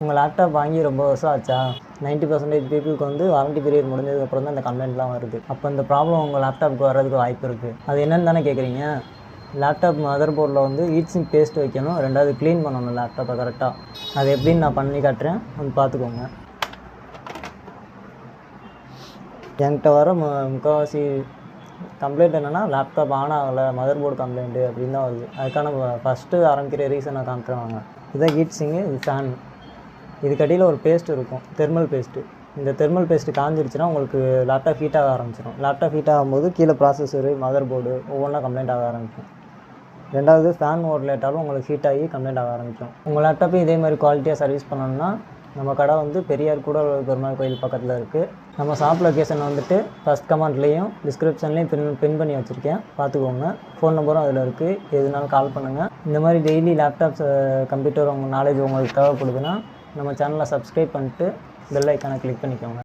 உங்கள் லேப்டாப் வாங்கி ரொம்ப வருஷம் ஆச்சா? 90% பீப்புளுக்கு வந்து வாரண்டி பீரியட் முடிஞ்சதுக்கப்புறம் தான் இந்த கம்ப்ளைண்ட்லாம் வருது. அப்போ இந்த ப்ராப்ளம் உங்கள் லேப்டாப்புக்கு வர்றதுக்கு வாய்ப்பு இருக்குது. அது என்னன்னு தானே கேட்குறீங்க? லேப்டாப் மதர் போர்டில் வந்து ஹீட் சிங்க் பேஸ்ட் வைக்கணும். ரெண்டாவது க்ளீன் பண்ணணும் லேப்டாப்பை கரெக்டாக. அது எப்படின்னு நான் பண்ணி காட்டுறேன், வந்து பார்த்துக்கோங்க. என்கிட்ட வர முக்கால்வாசி கம்ப்ளைண்ட் என்னென்னா, லேப்டாப் ஆன் ஆகலை, மதர் போர்டு கம்ப்ளைண்ட்டு அப்படின்னு தான் வருது. அதுக்கான ஃபஸ்ட்டு ஆரம்பிக்கிற ரீசனை காமிக்கிறேன். இதுதான் ஹீட் சிங்கு, இது ஃபேன். இதுக்கடியில் ஒரு பேஸ்ட் இருக்கும், தெர்மல் பேஸ்ட்டு. இந்த தெர்மல் பேஸ்ட்டு காஞ்சிருச்சுன்னா உங்களுக்கு லேப்டாப் ஹீட் ஆக ஆரம்பிச்சிடும். லேப்டாப் ஹீட் ஆகும்போது கீழே ப்ராசஸரு, மதர் போர்டு ஒவ்வொன்றா கம்ப்ளைண்ட் ஆக ஆரம்பிக்கும். ரெண்டாவது ஃபேன் ஓடலேட்டாலும் உங்களுக்கு ஹீட் ஆகி கம்ப்ளைண்ட் ஆக ஆரம்பிக்கும். உங்கள் லேப்டாப்பையும் இதே மாதிரி குவாலிட்டியாக சர்வீஸ் பண்ணணும்னா நம்ம கடை வந்து பெரியார் கூடலூர் பெருமாள் கோயில் பக்கத்தில் இருக்குது. நம்ம ஷாப் லொக்கேஷன் வந்துட்டு ஃபஸ்ட் கமெண்ட்லேயும் டிஸ்கிரிப்ஷன்லேயும் பின் பண்ணி வச்சுருக்கேன், பார்த்துக்கோங்க. ஃபோன் நம்பரும் அதில் இருக்குது, எதுனாலும் கால் பண்ணுங்கள். இந்த மாதிரி டெய்லி லேப்டாப்ஸ் கம்ப்யூட்டர் உங்கள் நாலேஜ் உங்களுக்கு தேவைப்படுதுன்னா நம்ம சேனலை சப்ஸ்கிரைப் பண்ணிட்டு பெல் ஐக்கானை கிளிக் பண்ணிக்கோங்க.